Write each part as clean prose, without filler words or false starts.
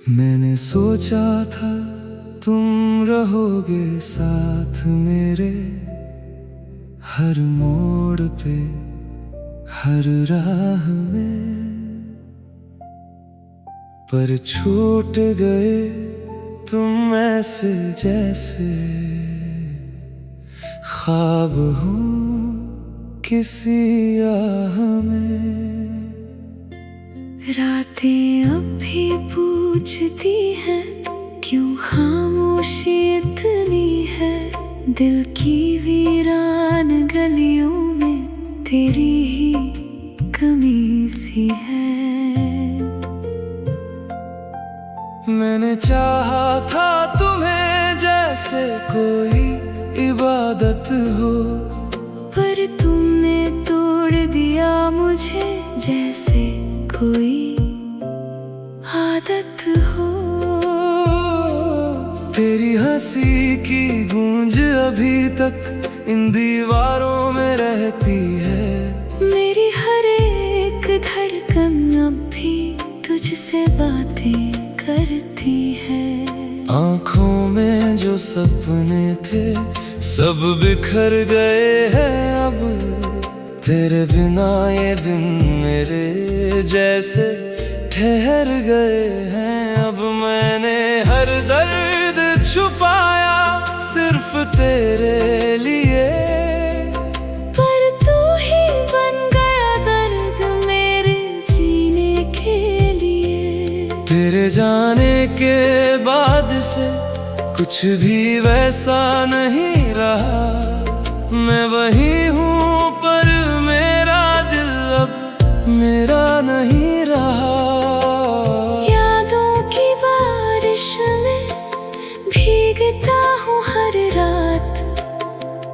मैंने सोचा था तुम रहोगे साथ मेरे, हर मोड़ पे हर राह में, पर छूट गए तुम ऐसे जैसे ख्वाब हो किसी आह में। रातें अब भी पूछती है क्यों खामोशी इतनी है, दिल की वीरान गलियों में तेरी ही कमी सी है। मैंने चाहा था तुम्हें जैसे कोई इबादत हो, पर तुमने तोड़ दिया मुझे जैसे कोई आदत हो। तेरी हंसी की गूंज अभी तक इन दीवारों में रहती है, मेरी हर एक धड़कन अब भी तुझसे बातें करती है। आँखों में जो सपने थे सब बिखर गए हैं अब, तेरे बिना ये दिन मेरे जैसे ठहर गए हैं अब। मैंने हर दर्द छुपाया सिर्फ तेरे लिए, पर तू ही बन गया दर्द मेरे जीने के लिए। तेरे जाने के बाद से कुछ भी वैसा नहीं रहा, मैं वही हूँ पर मेरा दिल अब मेरा नहीं रहा। यादों की बारिश में भीगता हूँ हर रात,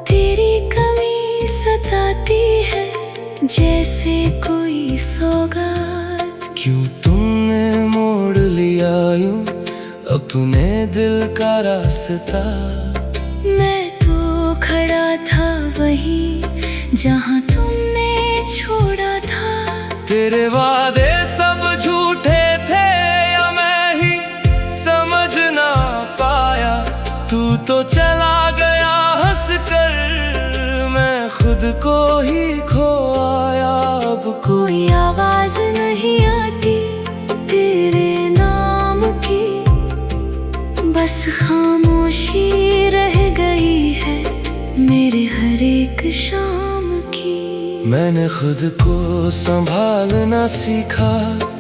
तेरी कमी सताती है जैसे कोई सौगात। क्यों तुमने मोड़ लिया यूं अपने दिल का रास्ता, मैं तो खड़ा था वहीं जहाँ तुमने छोड़ा था। तेरे वादे सब झूठे थे या मैं ही समझ ना पाया, तू तो चला गया हंस कर, मैं खुद को ही खो आया। अब कोई आवाज नहीं आती तेरे नाम की, बस खामोशी रह गई है मेरे हर एक शाम की। मैंने खुद को संभालना सीखा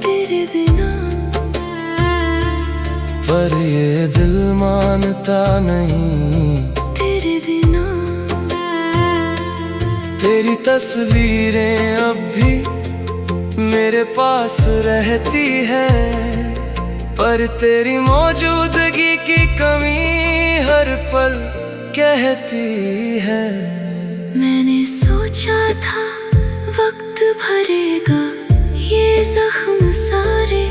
तेरे बिना, पर ये दिल मानता नहीं तेरे बिना। तेरी तस्वीरें अब भी मेरे पास रहती है, पर तेरी मौजूदगी की कमी हर पल कहती है। मैंने सोचा था वक्त भरेगा ये जख्म सारे,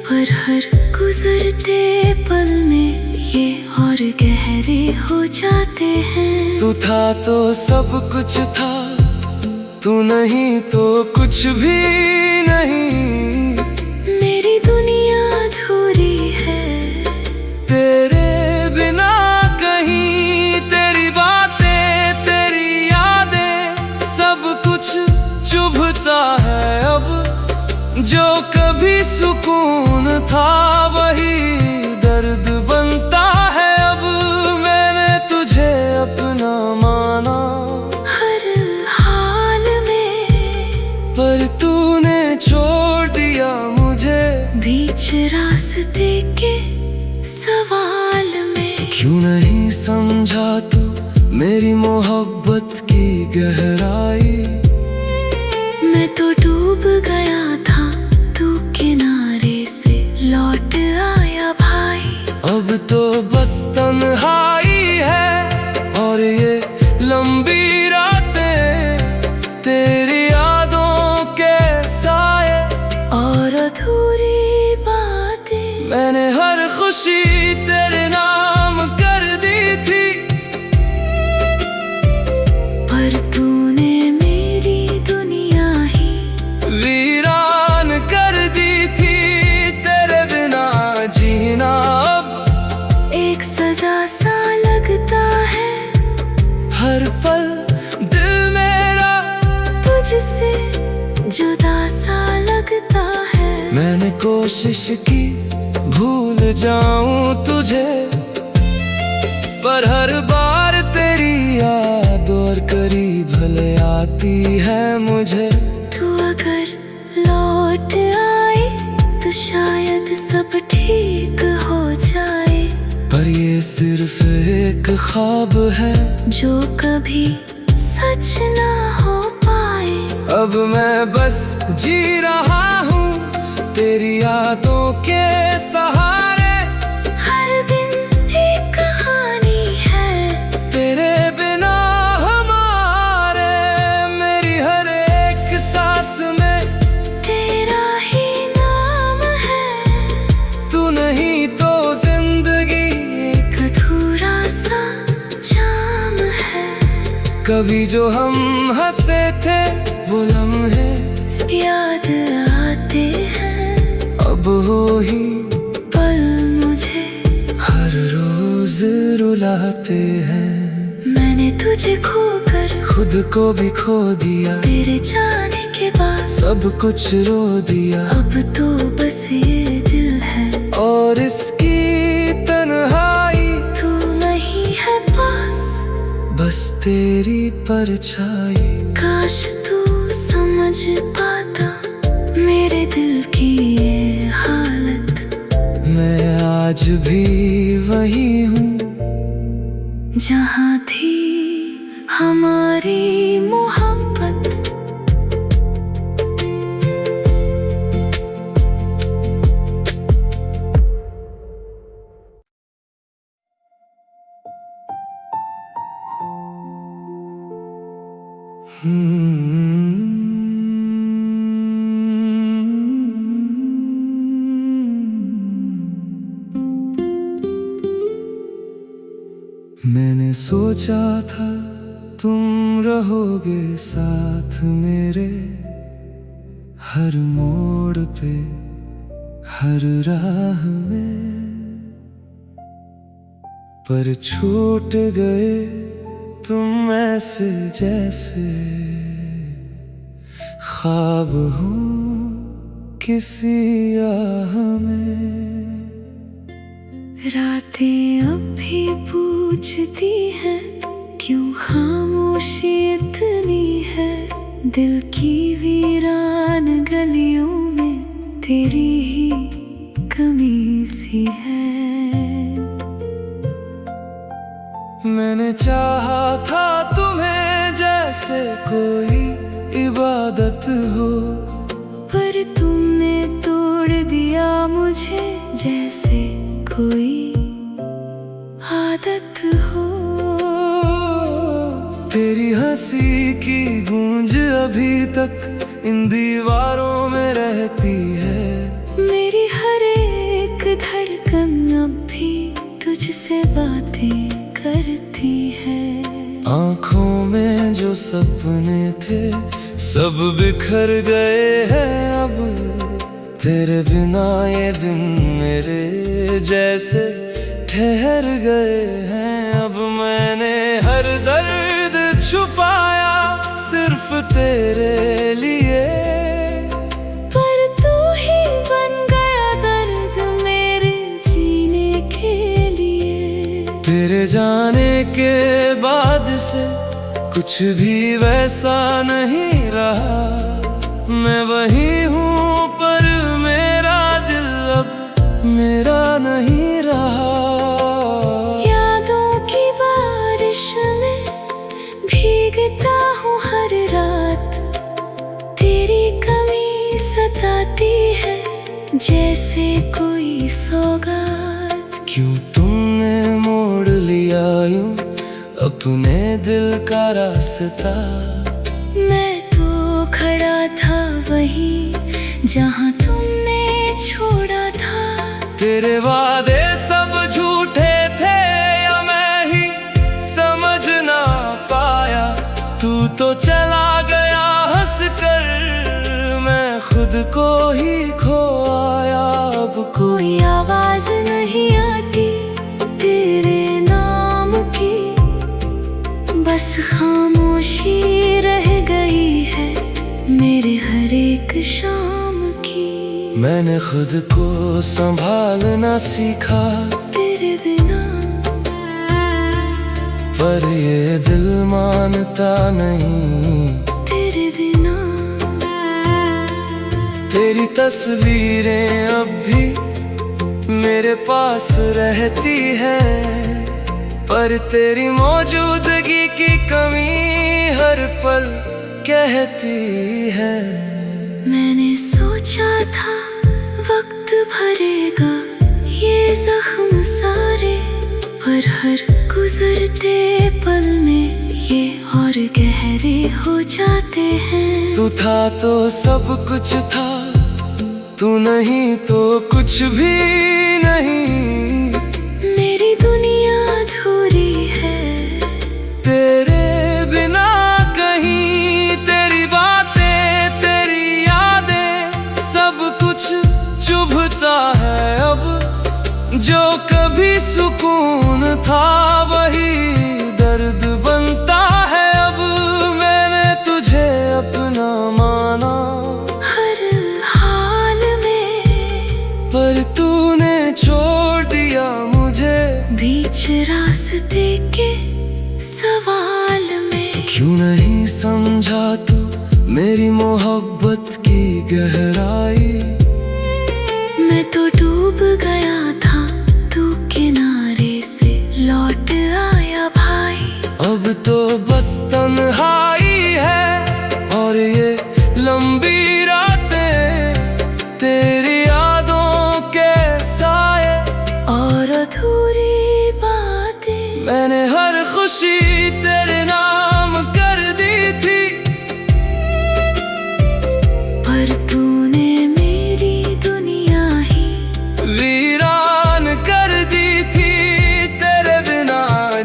पर हर गुजरते पल में ये और गहरे हो जाते हैं। तू था तो सब कुछ था, तू नहीं तो कुछ भी नहीं, मेरी दुनिया अधूरी है तेरे बिना कहीं। तेरी बातें तेरी यादें सब कुछ चुभता है अब, जो कभी सुकून था वही दर्द बनता है अब। मैंने तुझे अपना माना हर हाल में, पर तूने छोड़ दिया मुझे बीच रास्ते के सवाल में। क्यों नहीं समझा तू मेरी मोहब्बत की गहराई, मैं तो डूब गया था तू किनारे से लौट आया भाई। अब तो बस तन्हाई है और ये लंबी रातें तेरी यादों के साए और अधूरी बातें। मैंने हर खुशी तेरे नाम कर दी थी, मैंने कोशिश की भूल जाऊं तुझे, पर हर बार तेरी याद और करीब भले आती है मुझे। तू अगर लौट आए तो शायद सब ठीक हो जाए, पर ये सिर्फ एक ख्वाब है जो कभी सच ना हो पाए। अब मैं बस जी रहा हूँ तेरी यादों के सहारे। हर दिन एक कहानी है तेरे बिना हमारे, मेरी हर एक सांस में तेरा ही नाम है। तू नहीं तो जिंदगी एक अधूरा सा जाम है। कभी जो हम हंसे थे वो लम्हे याद आते हैं, अब वो ही पल मुझे हर रोज रुलाते हैं। मैंने तुझे खोकर खुद को भी खो दिया, तेरे जाने के बाद सब कुछ रो दिया। अब तो बस ये दिल है और इसकी तन्हाई, तू नहीं है पास, बस तेरी परछाई। काश तू समझ पाता मेरे दिल की ये हालत। मैं आज भी वही हूँ जहाँ थी हमारी मोहब्बत। मैंने सोचा था तुम रहोगे साथ मेरे, हर मोड़ पे हर राह में, पर छूट गए तुम ऐसे जैसे ख्वाब हूँ किसी आह में। रातें अब भी पूछती है क्यों खामोशी इतनी है। दिल की वीरान गलियों में तेरी ही कमी सी है। मैंने चाहा था तुम्हें जैसे कोई इबादत हो, पर तुमने तोड़ दिया मुझे जैसे कोई आदत हो। तेरी हंसी की गूंज अभी तक इन दीवारों में रहती है। मेरी हर एक धड़कन अब भी तुझसे बातें करती है। आँखों में जो सपने थे सब बिखर गए हैं अब, तेरे बिना ये दिन मेरे जैसे ठहर गए हैं। अब मैंने हर दर्द छुपाया सिर्फ तेरे लिए, पर तू ही बन गया दर्द मेरे जीने के लिए। तेरे जाने के बाद से कुछ भी वैसा नहीं रहा। मैं वही हूँ पर मेरा दिल अब मेरा नहीं रहा। यादों की बारिश में भीगता हूँ हर रात, तेरी कमी सताती है जैसे कोई सौगात। क्यों तुमने मोड़ लिया यूं अपने दिल का रास्ता। मैं तो खड़ा था वहीं जहाँ तुमने छोड़ा था। तेरे वादे सब झूठे थे या मैं ही समझ ना पाया। तू तो चला गया हंस कर, मैं खुद को ही खो आया। अब कोई आवाज नहीं आती तेरे नाम की, बस खामोशी रह गई है मेरे हर एक शाम की। मैंने खुद को संभालना सीखा तेरे बिना, पर ये दिल मानता नहीं तेरे बिना। तेरी तस्वीरें अब भी मेरे पास रहती है, पर तेरी मौजूदगी की कमी हर पल कहती है। मैंने सोचा था वक्त भरेगा ये जख्म सारे, पर हर गुजरते पल में ये और गहरे हो जाते हैं। तू था तो सब कुछ था, तू नहीं तो कुछ भी नहीं। मेरी दुनिया अधूरी है तेरे बिना कहीं, तेरी बातें तेरी यादें सब कुछ चुभता है अब। जो कभी सुकून था वही दर्द बनता है अब। मैंने तुझे अपना माना हर हाल में, पर तूने छोड़ दिया मुझे बीच रास्ते के सवाल में। क्यों नहीं समझा तू मेरी मोहब्बत की गहराई। मैं तो डूब गया था, तू किनारे से लौट आया भाई। अब तो बस तन्हाई है और ये लंबी रातें तेरी यादों के साए और अधूरी बातें। मैंने हर खुशी तेरे नाम कर दी थी, पर तूने मेरी दुनिया ही वीरान कर दी थी। तेरे बिना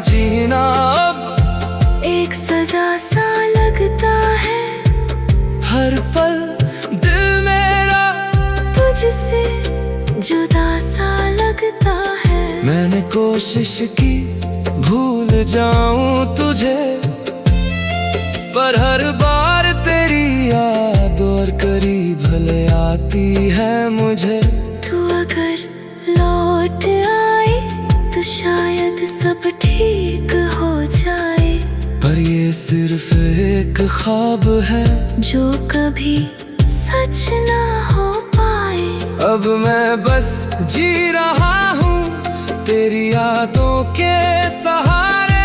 जीना अब एक सजा सा लगता है। हर पल दिल मेरा तुझसे जुदा सा लगता है। मैंने कोशिश की भूल जाऊं तुझे, पर हर बार तेरी याद और करीब भले आती है मुझे। तू अगर लौट आए तो शायद सब ठीक हो जाए, पर ये सिर्फ एक ख्वाब है जो कभी सच ना हो पाए। अब मैं बस जी रहा हूँ तेरी यादों के सहारे।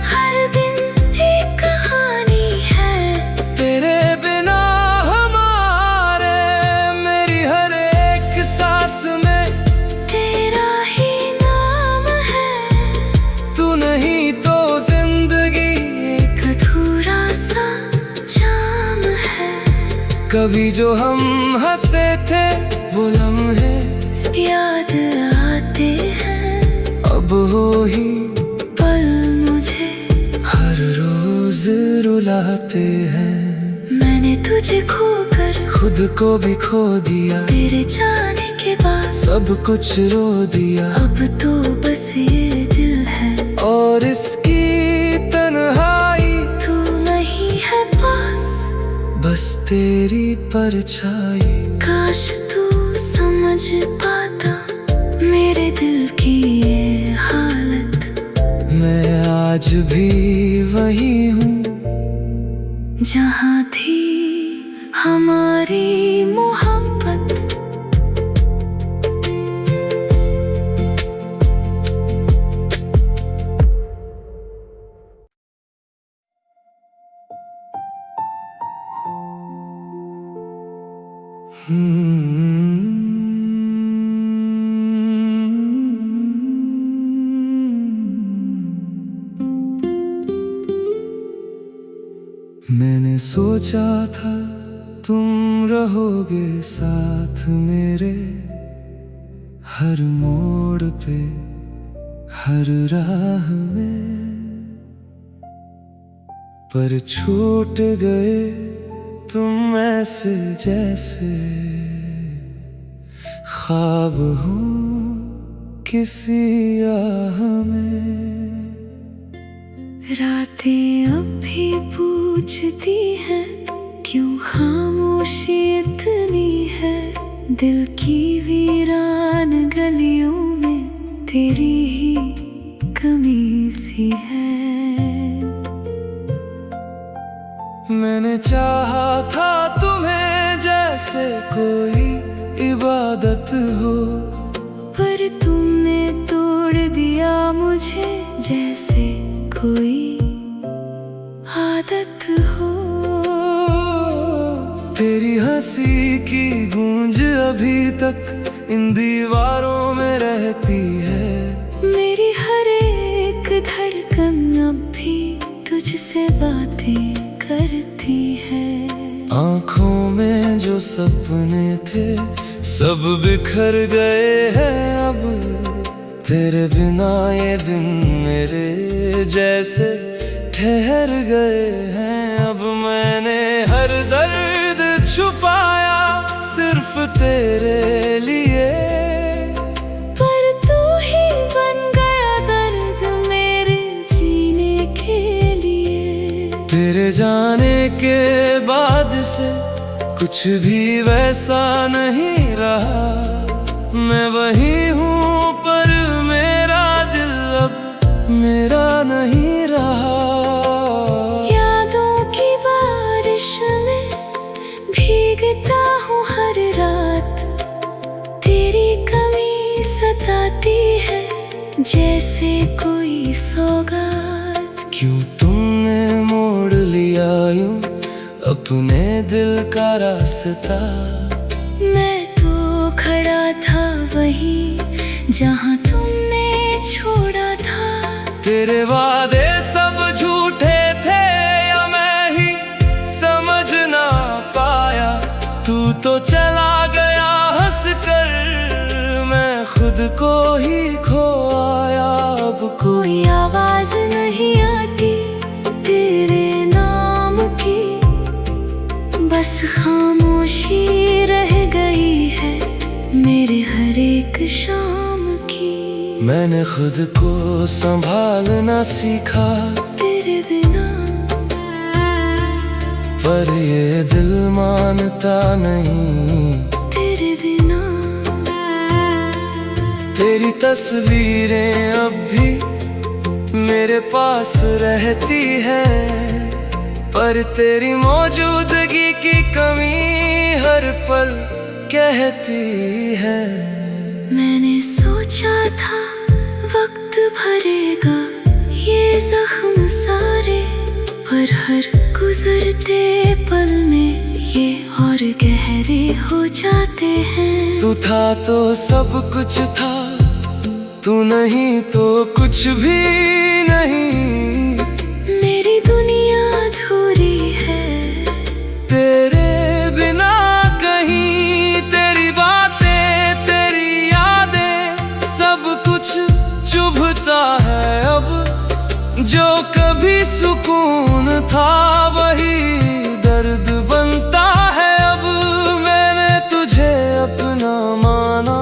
हर दिन एक कहानी है तेरे बिना हमारे, मेरी हर एक सांस में तेरा ही नाम है। तू नहीं तो जिंदगी एक अधूरा सा जाम है। कभी जो हम हंसे थे वो लम्हे याद आते हैं, अब हो ही पल मुझे हर रोज रुलाते हैं। मैंने तुझे खोकर खुद को भी खो दिया, तेरे जाने के बाद सब कुछ रो दिया। अब तो बस ये दिल है और इसकी तन्हाई, तू नहीं है पास, बस तेरी परछाई। काश तू समझ पाता मेरे दिल की ये हालत। मैं आज भी वही हूँ जहाँ थी हमारी मोहब्बत। मैंने सोचा था तुम रहोगे साथ मेरे, हर मोड़ पे हर राह में, पर छूट गए तुम ऐसे जैसे ख्वाब हूँ किसी आह में। रातें अब भी पूछती है क्यों खामोशी इतनी है। दिल की वीरान गलियों में तेरी ही कमी सी है। मैंने चाहा था तुम्हें जैसे कोई इबादत हो, पर तुमने तोड़ दिया मुझे जैसे कोई आदत हो। तेरी हंसी की गूंज अभी तक इन दीवारों में रहती है। मेरी हर एक धड़कन अब भी तुझसे बातें करती है। आँखों में जो सपने थे सब बिखर गए हैं अब, तेरे बिना ये दिन मेरे जैसे ठहर गए हैं। अब मैंने हर दर्द छुपाया सिर्फ तेरे लिए, पर तू ही बन गया दर्द मेरे जीने के लिए। तेरे जाने के बाद से कुछ भी वैसा नहीं रहा। मैं वही हूँ पर मेरा दिल अब मेरा नहीं रहा। यादों की बारिश में भीगता हूँ हर रात, तेरी कमी सताती है जैसे कोई सौगात। क्यों तुमने मोड़ लिया यूं अपने दिल का रास्ता। मैं तो खड़ा था वहीं जहाँ तुमने छोड़ा था। तेरे वादे सब झूठे थे या मैं ही समझ ना पाया। तू तो चला गया हंस कर, मैं खुद को ही खो आया। अब कोई आवाज नहीं आती तेरे नाम की, बस खामोशी रह गई है मेरे हर एक शाम की। मैंने खुद को संभालना सीखा तेरे बिना, पर ये दिल मानता नहीं तेरे बिना। तेरी तस्वीरें अब भी मेरे पास रहती है, पर तेरी मौजूदगी की कमी हर पल कहती है। मैंने सोचा था वक्त भरेगा ये जख्म सारे, पर हर गुजरते पल में ये और गहरे हो जाते हैं। तू था तो सब कुछ था, तू नहीं तो कुछ भी नहीं। मेरी दुनिया अधूरी है तेरे बिना कहीं, तेरी बातें तेरी यादें सब कुछ चुभता है अब। जो कभी सुकून था वही दर्द बनता है अब। मैंने तुझे अपना माना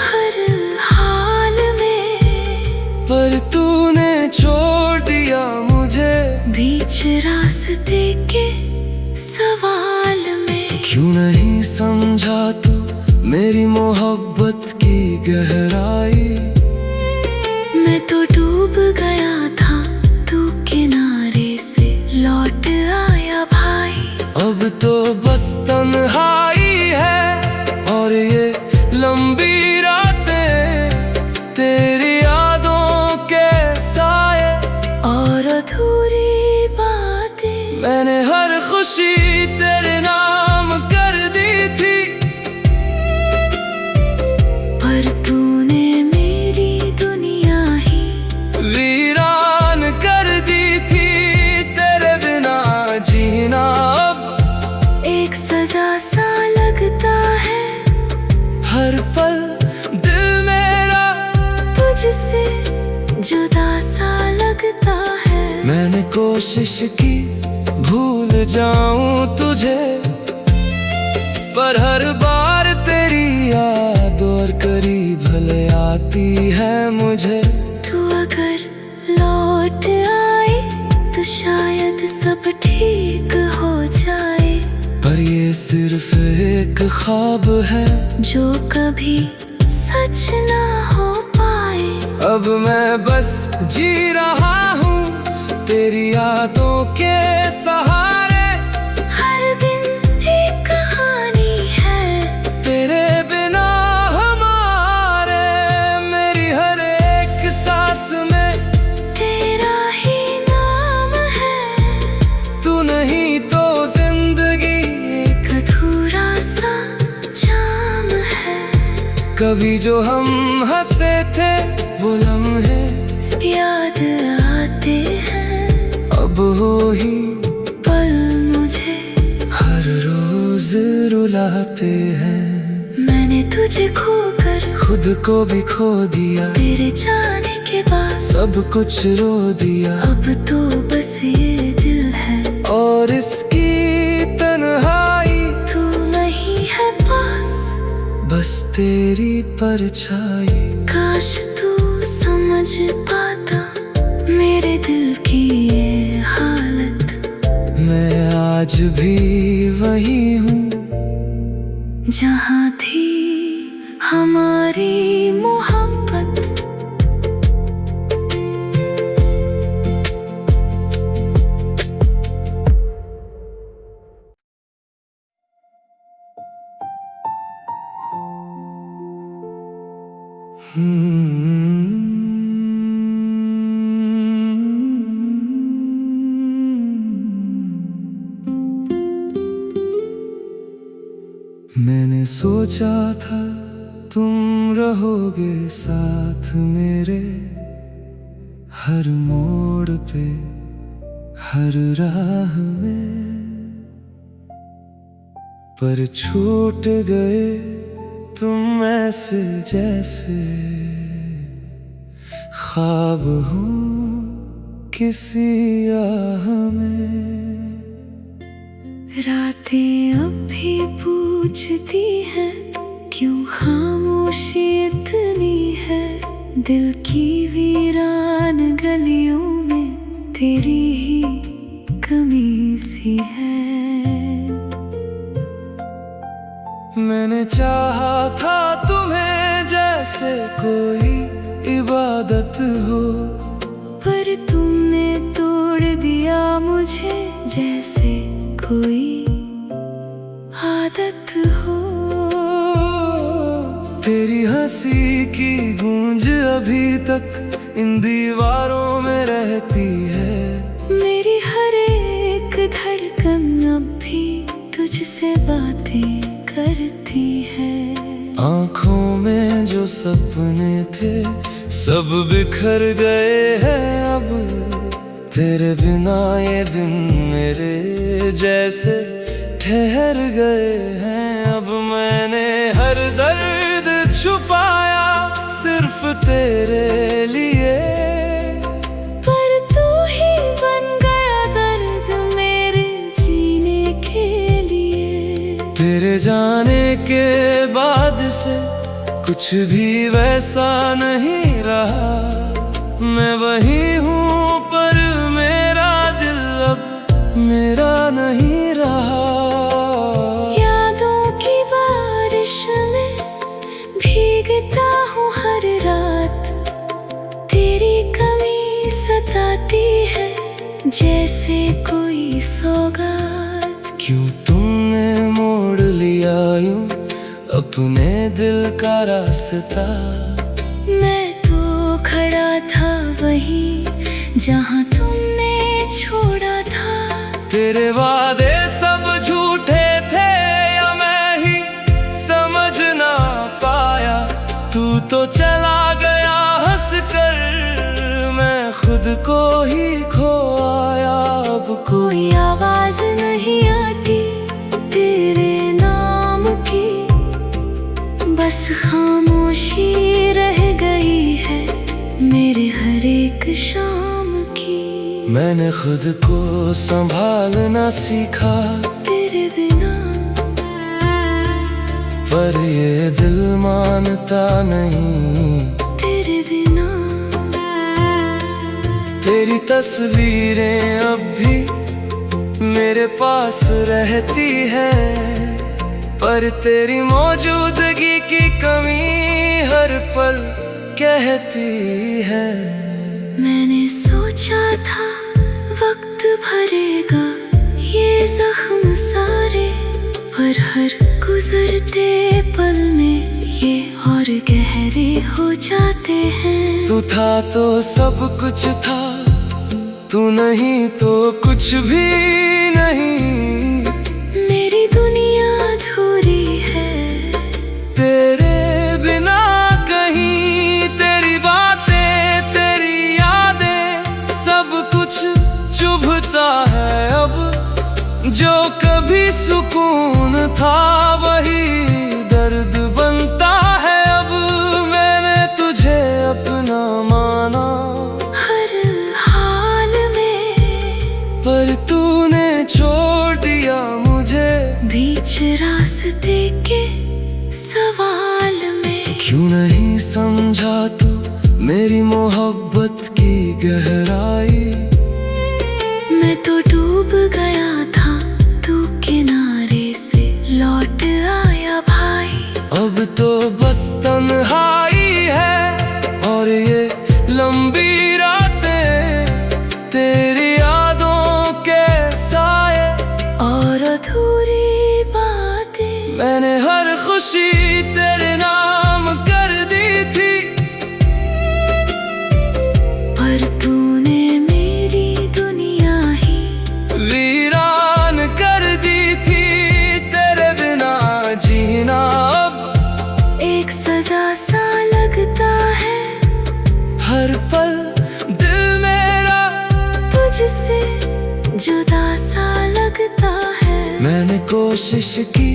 हर हाल में, पर तूने छोड़ दिया मुझे बीच रास्ते के सवाल में। क्यों नहीं समझा तू मेरी मोहब्बत की गहराई। मैं तो डूब गया था, तू किनारे से लौट आया भाई। अब तो बस तन्हाई है और ये लंबी रातें तेरी यादों के साए और अधूरी बातें। मैंने हर खुशी तेरे नाम कर दी थी, पर तूने मेरी दुनिया ही वीरान कर दी थी। तेरे बिना जीना अब एक सजा सा लगता है। हर पल दिल मेरा तुझसे जुदा सा लगता है। मैंने कोशिश की भूल जाऊं तुझे, पर हर बार तेरी याद और करीब भले आती है मुझे। तू अगर लौट आए तो शायद सब ठीक हो जाए, पर ये सिर्फ एक ख्वाब है जो कभी सच ना हो पाए। अब मैं बस जी रहा हूँ तेरी यादों के सहारे। हर दिन एक कहानी है तेरे बिना हमारे, मेरी हर एक सांस में तेरा ही नाम है। तू नहीं तो जिंदगी एक अधूरा सा जाम है। कभी जो हम हंसे थे वो लम्हे याद आते हैं, अब हो ही पल मुझे हर रोज रुलाते हैं। मैंने तुझे खोकर खुद को भी खो दिया, तेरे जाने के बाद सब कुछ रो दिया। अब तो बस ये दिल है और इसकी तन्हाई, तू नहीं है पास, बस तेरी परछाई। काश तू समझ पाता मेरे दिल की ये हालत। मैं आज भी वही हूँ जहाँ थी हमारी मोहब्बत। मैंने सोचा था तुम रहोगे साथ मेरे, हर मोड़ पे हर राह में, पर छूट गए तुम ऐसे जैसे ख्वाब हूँ किसी आह में। रातें अब भी पूछती है क्यों खामोशी इतनी है। दिल की वीरान गलियों में तेरी ही कमी सी है। मैंने चाहा था तुम्हें जैसे कोई इबादत हो, पर तुमने तोड़ दिया मुझे जैसे कोई आदत हो। तेरी हंसी की गूंज अभी तक इन दीवारों में रहती है। मेरी हर एक धड़कन अब भी तुझसे बातें करती है। आँखों में जो सपने थे सब बिखर गए हैं अब, तेरे बिना ये दिन मेरे जैसे ठहर गए हैं। अब मैंने हर दर्द छुपाया सिर्फ तेरे लिए, पर तू ही बन गया दर्द मेरे जीने के लिए। तेरे जाने के बाद से कुछ भी वैसा नहीं रहा। मैं वही हूँ पर मेरा दिल अब मेरा नहीं रहा। यादों की बारिश में भीगता हूँ हर रात, तेरी कमी सताती है जैसे कोई सौगात। क्यों तुमने मोड़ लिया यूं अपने दिल का रास्ता। मैं तो खड़ा था वहीं जहाँ तुमने छोड़ा था। तेरे वादे सब झूठे थे या मैं ही समझ ना पाया। तू तो चला गया हंस कर, मैं खुद को ही खो आया। अब कोई आवाज नहीं आती तेरे नाम की, बस खामोशी रह गई है मेरे हर एक शाम की। मैंने खुद को संभालना सीखा तेरे बिना, पर ये दिल मानता नहीं तेरे बिना। तेरी तस्वीरें अब भी मेरे पास रहती है, पर तेरी मौजूदगी की कमी हर पल कहती है। मैंने सोचा था वक्त भरेगा ये जख्म सारे, पर हर गुजरते पल में ये और गहरे हो जाते हैं। तू था तो सब कुछ था, तू नहीं तो कुछ भी नहीं। मेरी दुनिया अधूरी है तेरे बिना कहीं, तेरी बातें तेरी यादें सब कुछ चुभता है अब। जो कभी सुकून था वही दर्द बनता है अब। मैंने तुझे अपना माना हर हाल में, पर तूने छोड़ दिया मुझे बीच रास्ते के सवाल में। क्यों नहीं समझा तू मेरी मोहब्बत की गहराई। मैं तो डूब गया था, तू किनारे से लौट आया भाई। अब तो बस तन्हाई है और ये लंबी रातें, तेरी यादों के साए और अधूरी बातें। मैंने हर खुशी तेरे नाम कर दी थी, पर तूने मेरी दुनिया ही वीरान कर दी थी। तेरे बिना जीना अब एक सजा सा लगता है। हर पल दिल मेरा तुझसे जुदा सा लगता है। मैंने कोशिश की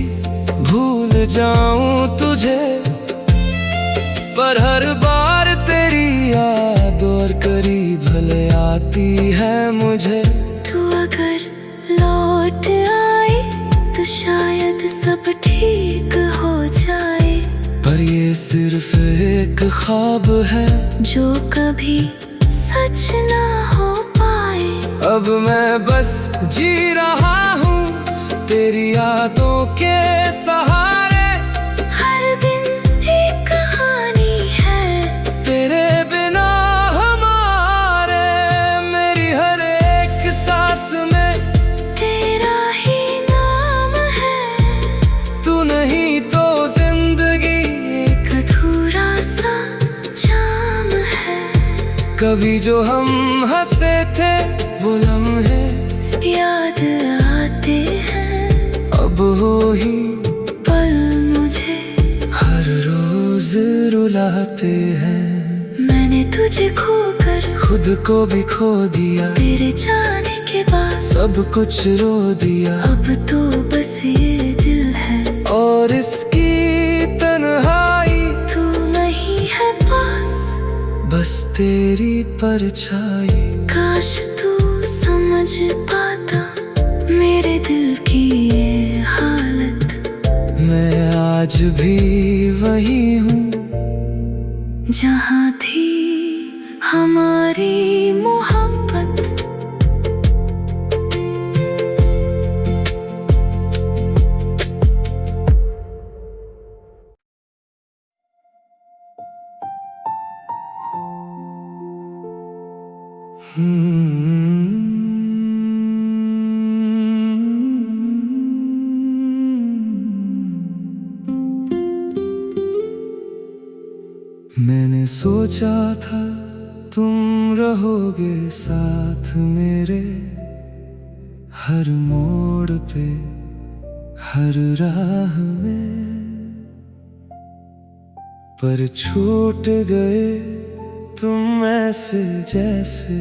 भूल जाऊं तुझे, पर हर बार तेरी याद और करीब भले आती है मुझे। तू अगर लौट आए तो शायद सब ठीक हो जाए, पर ये सिर्फ एक ख्वाब है जो कभी सच ना हो पाए। अब मैं बस जी रहा हूँ तेरी यादों के सहारे। हर दिन एक कहानी है तेरे बिना हमारे, मेरी हर एक सांस में तेरा ही नाम है। तू नहीं तो जिंदगी एक अधूरा सा जाम है। कभी जो हम हंसे थे वो लम्हे याद आते हैं, अब हो ही पल मुझे हर रोज रुलाते हैं। मैंने तुझे खोकर खुद को भी खो दिया, तेरे जाने के बाद सब कुछ रो दिया। अब तो बस ये दिल है और इसकी तन्हाई, तू नहीं है पास, बस तेरी परछाई। काश तू समझ पाता मेरे दिल की ये हालत। मैं आज भी वही हूँ जहाँ थी हमारी मोहब्बत। मैंने सोचा था तुम रहोगे साथ मेरे, हर मोड़ पे हर राह में, पर छूट गए तुम ऐसे जैसे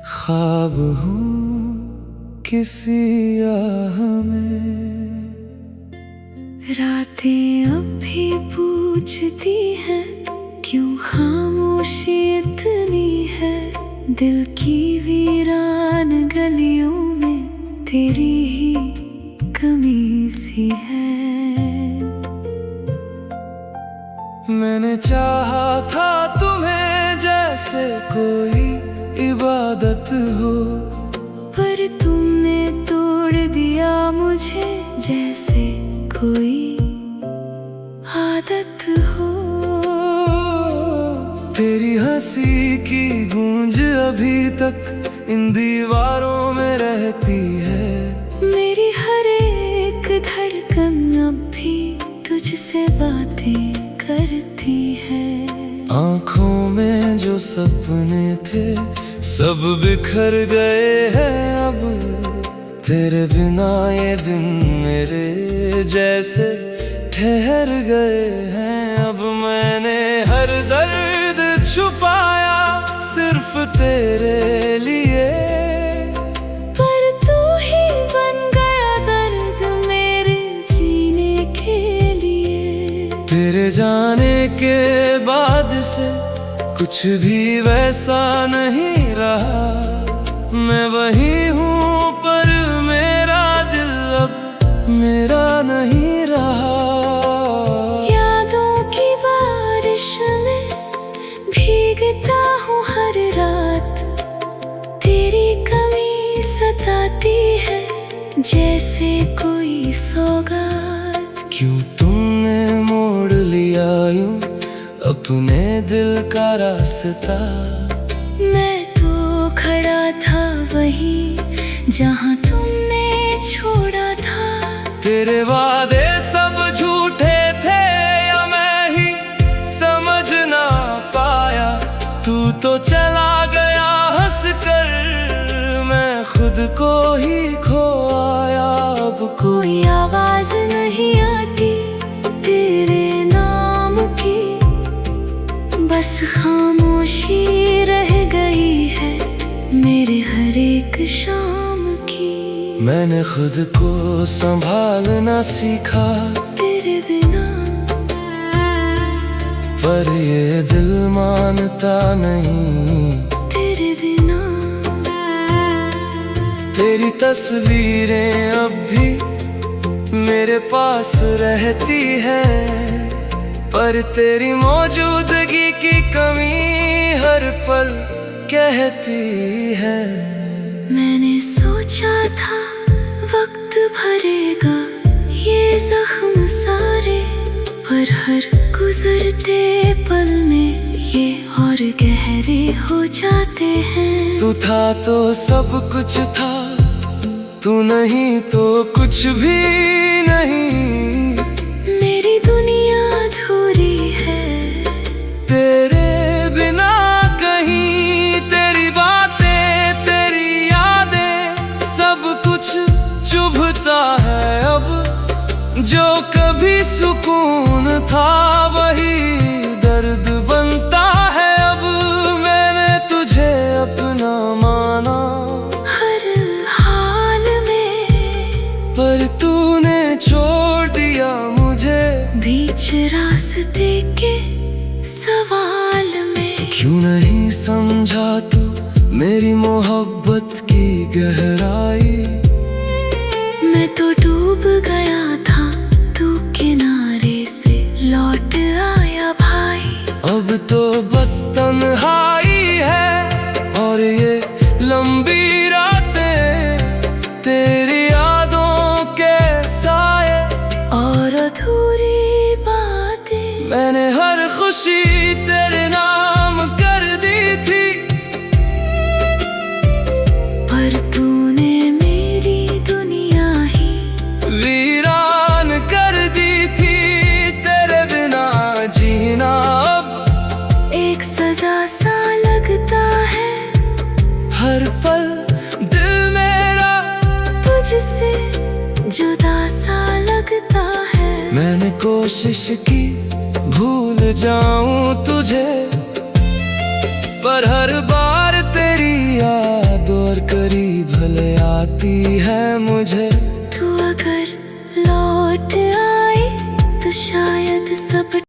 ख्वाब हूँ किसी आह में। रातें अब भी पूछती है क्यों खामोशी इतनी है। दिल की वीरान गलियों में तेरी ही कमी सी है। मैंने चाहा था तुम्हें जैसे कोई इबादत हो, पर तुमने तोड़ दिया मुझे जैसे कोई आदत हो। तेरी हंसी की गूंज अभी तक इन दीवारों में रहती है। मेरी हर एक धड़कन अब भी तुझसे बातें करती है। आँखों में जो सपने थे सब बिखर गए हैं अब। तेरे बिना ये दिन मेरे जैसे ठहर गए हैं अब। मैंने हर दर्द छुपाया सिर्फ तेरे लिए, पर तू ही बन गया दर्द मेरे जीने के लिए। तेरे जाने के बाद से कुछ भी वैसा नहीं रहा। मैं वही हूँ पर मेरा दिल अब मेरा नहीं रहा। यादों की बारिश में भीगता हूँ हर रात। तेरी कमी सताती है जैसे कोई सौगात। क्यों तुमने मोड़ लिया यूं अपने दिल का रास्ता। मैं तो खड़ा था वहीं जहाँ तुमने छोड़ा था। तेरे वादे सब झूठे थे या मैं ही समझ ना पाया। तू तो चला गया हंस कर, मैं खुद को ही खो आया। अब कोई आवाज नहीं आती तेरे नाम की, बस खामोशी रह गई है मेरे हर एक शाम की। मैंने खुद को संभालना सीखा तेरे बिना, पर ये दिल मानता नहीं तेरे बिना। तेरी तस्वीरें अब भी मेरे पास रहती है, पर तेरी मौजूदगी की कमी हर पल कहती है। मैंने सोचा था वक्त भरेगा ये जख्म सारे, पर हर गुजरते पल में ये और गहरे हो जाते हैं। तू था तो सब कुछ था, तू नहीं तो कुछ भी नहीं। मेरी दुनिया अधूरी है तेरे बिना कहीं। तेरी बातें तेरी यादें सब कुछ चुभता है अब। जो कभी सुकून था वही दर्द बनता है अब। मैंने तुझे अपना माना हर हाल में, पर तूने छोड़ दिया मुझे बीच रास्ते के सवाल में। क्यों नहीं समझा तू मेरी मोहब्बत की गहराई। मैं तो डूब गया था, तू किनारे से लौट आया भाई। अब तो बस तन्हाई है और ये लंबी रातें तेरी यादों के साए और अधूरी बातें। मैंने हर खुशी तेरे नाम कर दी थी, पर तूने मेरी दुनिया ही वीरान कर दी थी। तेरे बिना जीना अब एक सजा सा लगता है। हर पल दिल मेरा तुझसे जुदा सा लगता है। मैंने कोशिश की भूल जाऊं तुझे, पर हर बार तेरी याद और करीब भले आती है मुझे। तू अगर लौट आए तो शायद सब